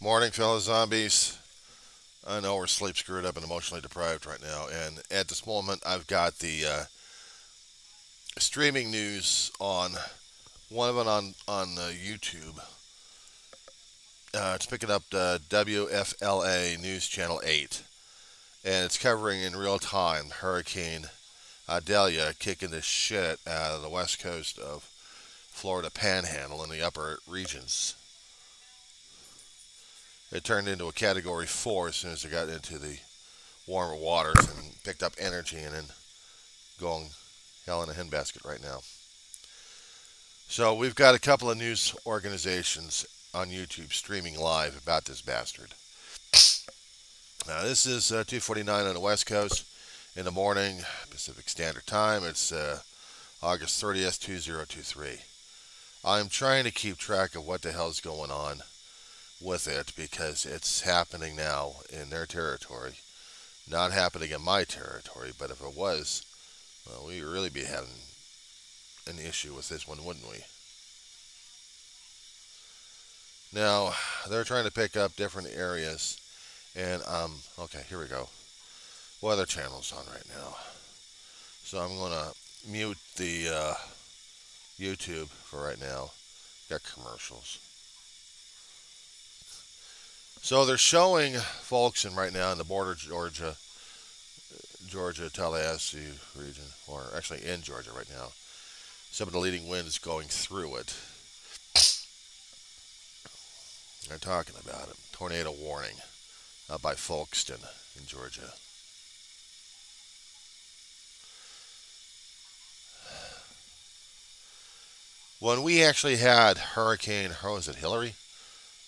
Morning, fellow zombies. I know we're sleep screwed up and emotionally deprived right now, and at this moment, I've got the streaming news on one of it on YouTube. It's picking up the WFLA News Channel 8, and it's covering in real time Hurricane Delia kicking the shit out of the west coast of Florida Panhandle in the upper regions. It turned into a Category 4 as soon as it got into the warmer waters and picked up energy and then going hell in a handbasket right now. So we've got a couple of news organizations on YouTube streaming live about this bastard. Now this is 2:49 on the West Coast in the morning, Pacific Standard Time. It's August 30th, 2023. I'm trying to keep track of what the hell's going on with it because it's happening now in their territory, not happening in my territory. But if it was, well, we'd really be having an issue with this one, wouldn't we? Now, they're trying to pick up different areas, and okay, here we go. Weather channel's on right now, so I'm gonna mute the YouTube for right now. Got commercials, so they're showing folks in right now in the border Georgia Tallahassee region, or actually in Georgia right now. Some of the leading winds going through it. They're talking about it. Tornado warning by Folkston in Georgia. When we actually had how was it, Hillary?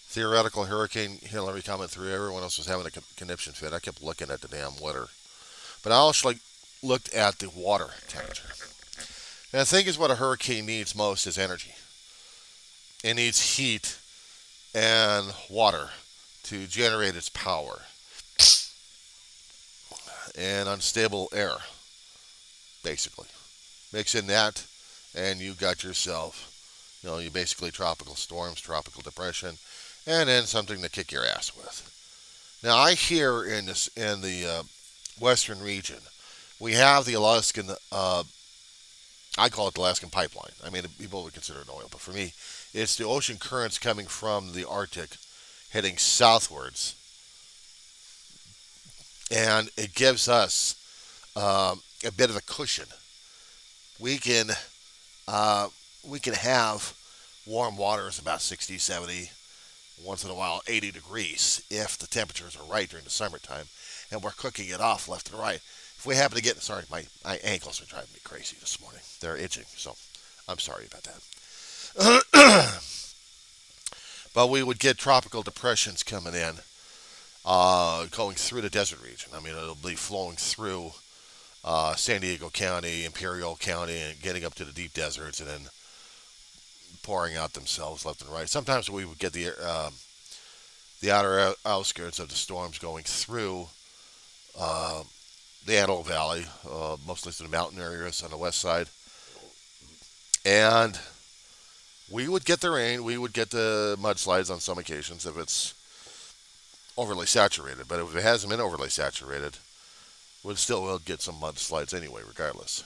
Theoretical Hurricane Hillary coming through, everyone else was having a conniption fit. I kept looking at the damn weather. But I also looked at the water temperature. And the thing is, what a hurricane needs most is energy. It needs heat and water to generate its power and unstable air, basically. Mix in that, and you got yourself, you basically tropical storms, tropical depression, and then something to kick your ass with. Now, I hear in the western region, we have the Alaskan. I call it the Alaskan pipeline. I mean, people would consider it oil, but for me, it's the ocean currents coming from the Arctic, heading southwards, and it gives us a bit of a cushion. We can uh, we can have warm waters about 60, 70, once in a while 80 degrees if the temperatures are right during the summertime, and we're cooking it off left and right. If we happen to get, sorry, my ankles are driving me crazy this morning. They're itching, so I'm sorry about that. But we would get tropical depressions coming in, going through the desert region. I mean, it'll be flowing through San Diego County, Imperial County, and getting up to the deep deserts, and then pouring out themselves left and right. Sometimes we would get the outer outskirts of the storms going through uh, the Antelope Valley, mostly to the mountain areas on the west side, and we would get the rain. We would get the mudslides on some occasions if it's overly saturated. But if it hasn't been overly saturated, we'd still will get some mudslides anyway, regardless,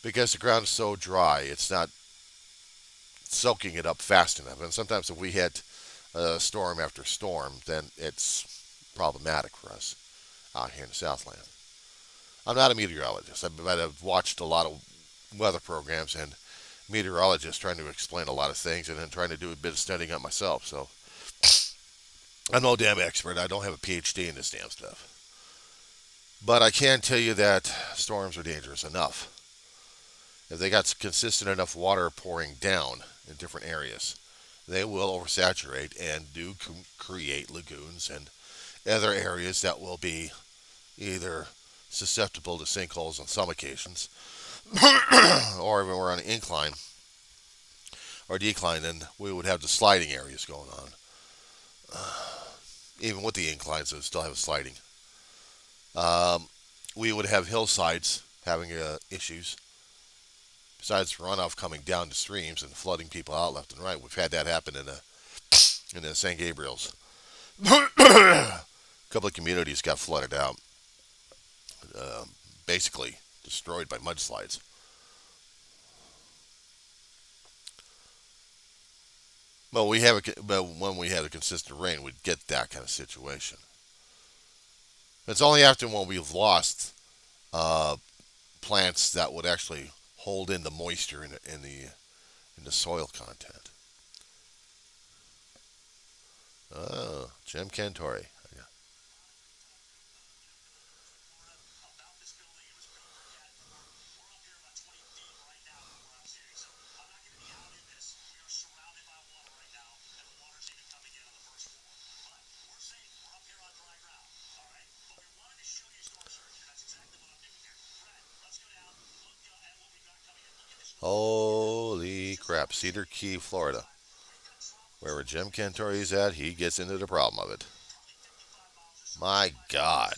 because the ground is so dry. It's not soaking it up fast enough. And sometimes if we hit storm after storm, then it's problematic for us out here in the Southland. I'm not a meteorologist, but I've watched a lot of weather programs and meteorologists trying to explain a lot of things and then trying to do a bit of studying on myself. So I'm no damn expert. I don't have a PhD in this damn stuff. But I can tell you that storms are dangerous enough. If they got consistent enough water pouring down in different areas, they will oversaturate and do create lagoons and other areas that will be either susceptible to sinkholes on some occasions, or if we're on an incline or decline, then we would have the sliding areas going on. Even with the inclines, it would still have sliding. Um, we would have hillsides having issues. Besides runoff coming down the streams and flooding people out left and right, we've had that happen in in the St. Gabriel's. A couple of communities got flooded out, basically destroyed by mudslides. But when we have a consistent rain, we'd get that kind of situation. It's only after when we've lost uh, plants that would actually hold in the moisture in the soil content. Oh, Jim Cantori. Yeah. Holy crap, Cedar Key, Florida. Wherever Jim Cantori's at, he gets into the problem of it. My God.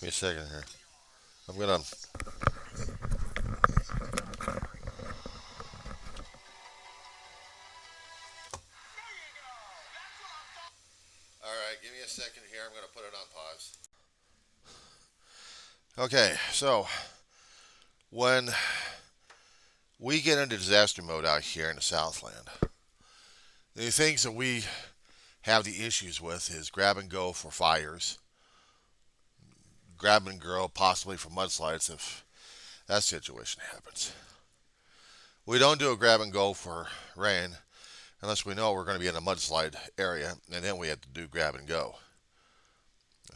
Give me a second here. I'm gonna. All right, give me a second here. I'm gonna put it on pause. Okay, so when we get into disaster mode out here in the Southland, the things that we have the issues with is grab and go for fires, grab and go possibly for mudslides if that situation happens. We don't do a grab and go for rain unless we know we're going to be in a mudslide area, and then we have to do grab and go.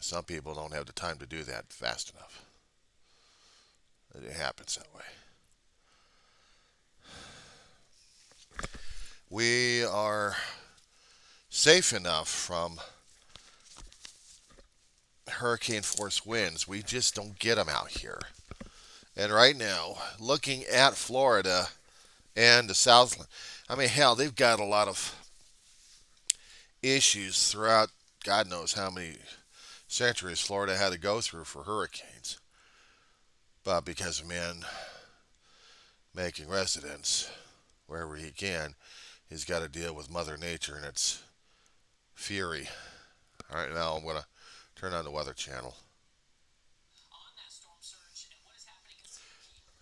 Some people don't have the time to do that fast enough. It happens that way. We are safe enough from hurricane force winds. We just don't get them out here. And right now, looking at Florida and the Southland, I mean, hell, they've got a lot of issues throughout God knows how many centuries Florida had to go through for hurricanes. But because of man making residents wherever he can, he's got to deal with Mother Nature and its fury. All right, now I'm going to turn on the Weather Channel.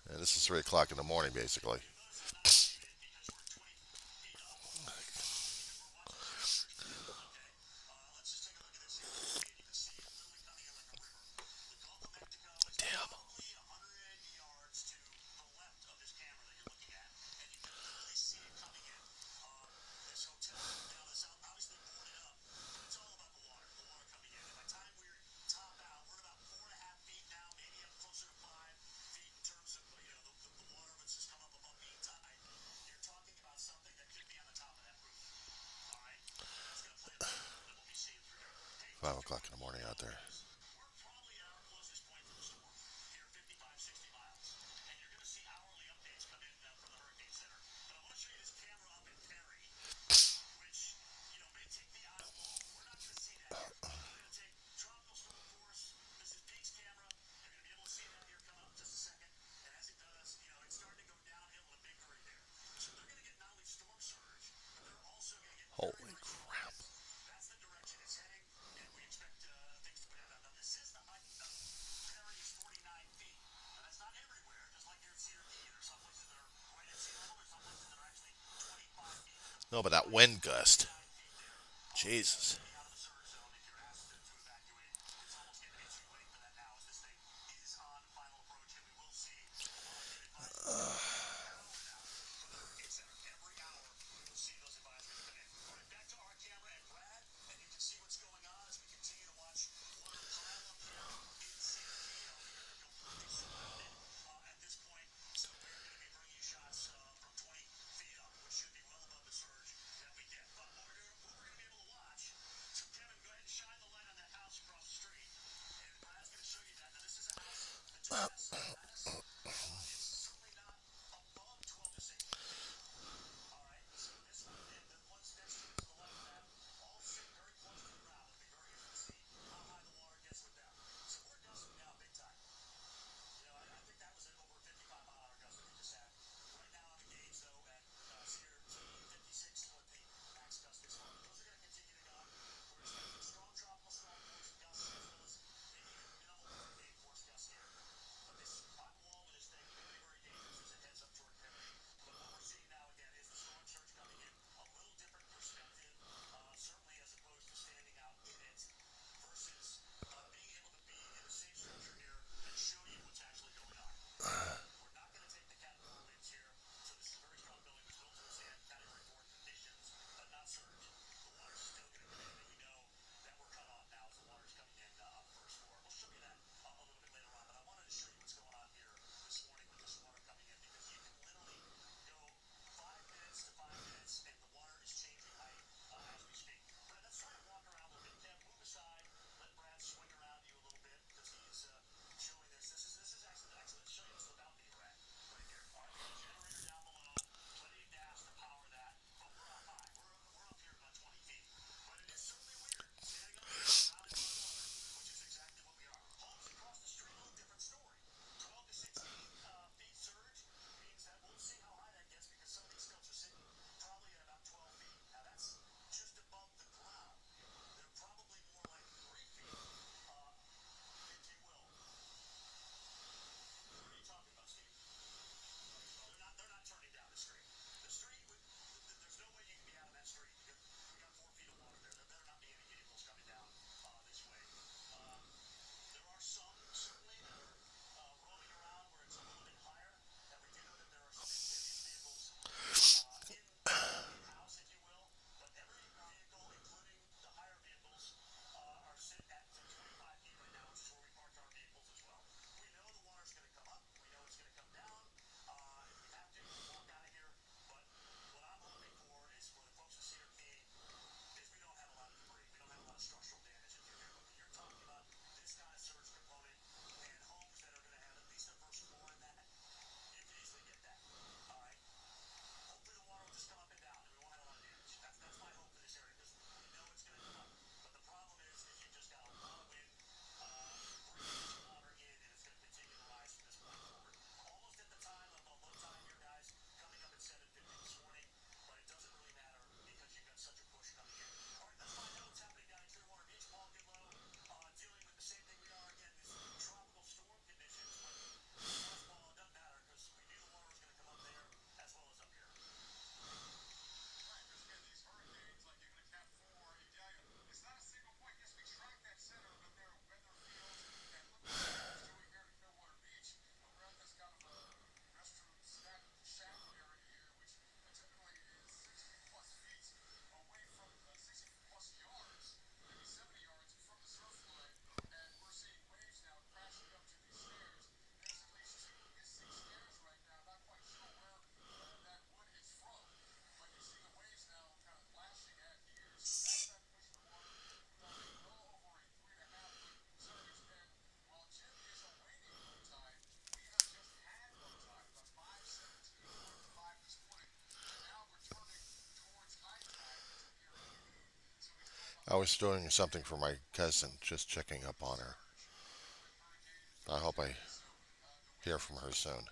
And this is 3 o'clock in the morning, basically. Damn. Five o'clock in the morning out there. Holy crap. No, but that wind gust. Jesus. I was doing something for my cousin, just checking up on her. I hope I hear from her soon.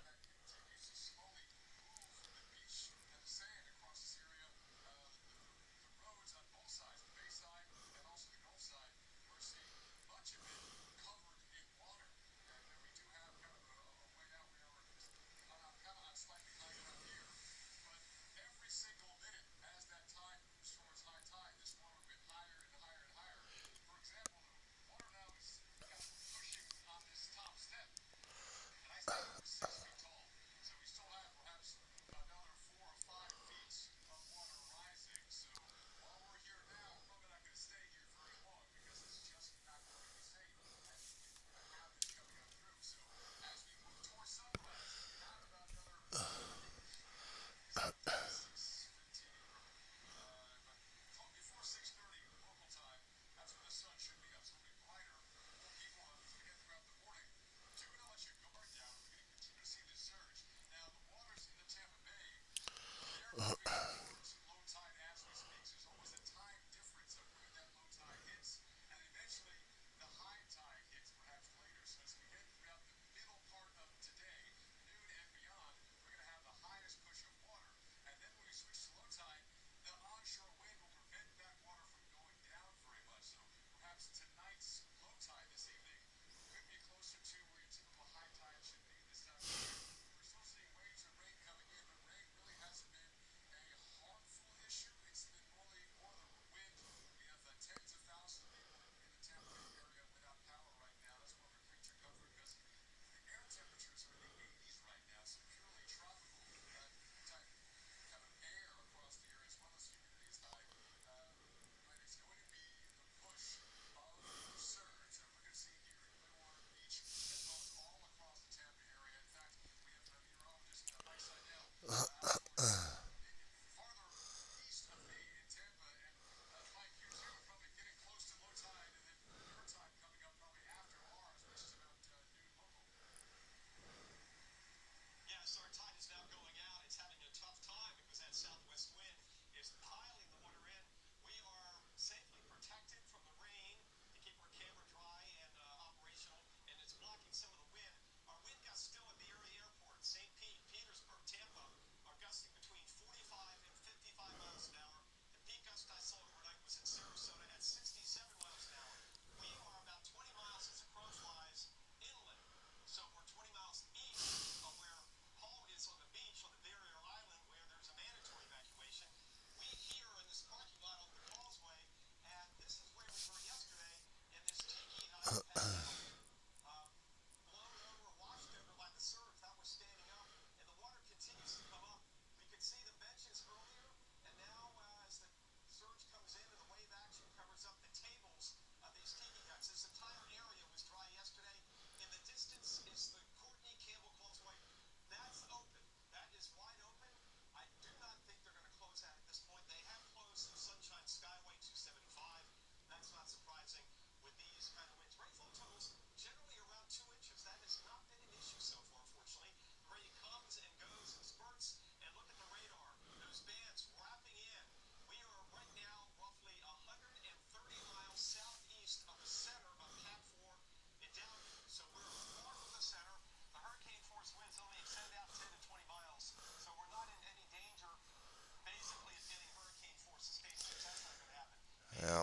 Yeah,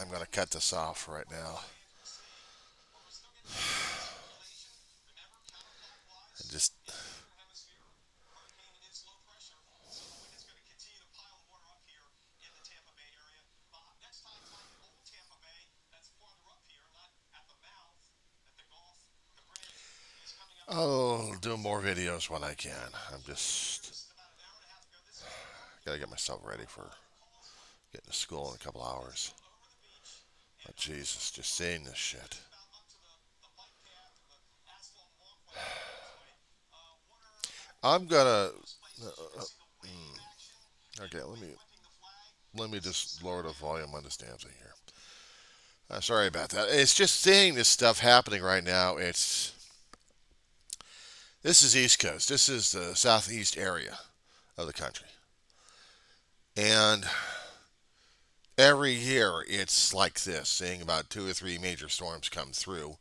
I'm going to cut this off right now. And just, I'll do more videos when I can. I'm just got to get myself ready for getting to school in a couple hours. But Jesus, just seeing this shit. I'm gonna. Okay, let me just lower the volume on the stanza here. Sorry about that. It's just seeing this stuff happening right now. This is East Coast. This is the southeast area of the country, and Every year it's like this, seeing about two or three major storms come through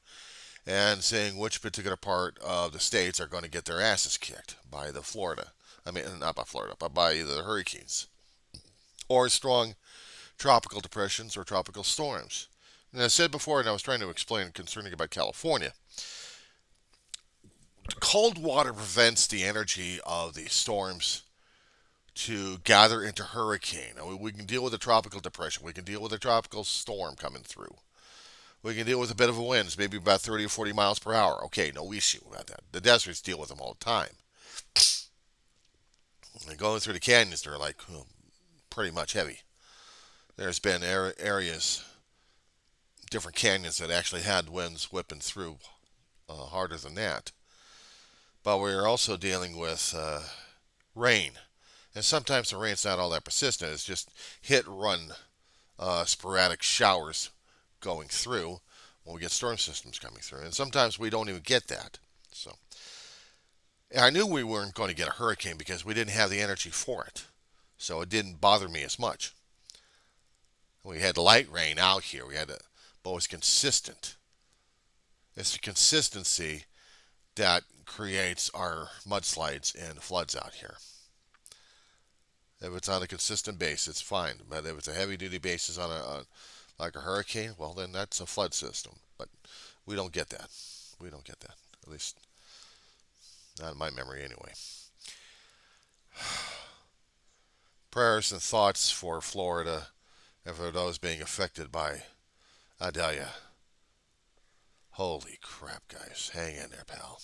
and seeing which particular part of the states are going to get their asses kicked by the Florida. I mean, not by Florida, but by either the hurricanes or strong tropical depressions or tropical storms. And as I said before, and I was trying to explain concerning about California, cold water prevents the energy of the storms to gather into hurricane. We can deal with a tropical depression. We can deal with a tropical storm coming through. We can deal with a bit of a winds, maybe about 30 or 40 miles per hour. Okay, no issue about that. The deserts deal with them all the time. And going through the canyons, they're like pretty much heavy. There's been areas, different canyons that actually had winds whipping through harder than that. But we're also dealing with rain. And sometimes the rain's not all that persistent. It's just hit run sporadic showers going through when we get storm systems coming through. And sometimes we don't even get that. So I knew we weren't going to get a hurricane because we didn't have the energy for it. So it didn't bother me as much. We had light rain out here. But it was consistent. It's the consistency that creates our mudslides and floods out here. If it's on a consistent base, it's fine. But if it's a heavy duty basis on like a hurricane, well, then that's a flood system. But we don't get that. We don't get that. At least not in my memory, anyway. Prayers and thoughts for Florida and for those being affected by Idalia. Holy crap, guys. Hang in there, pal.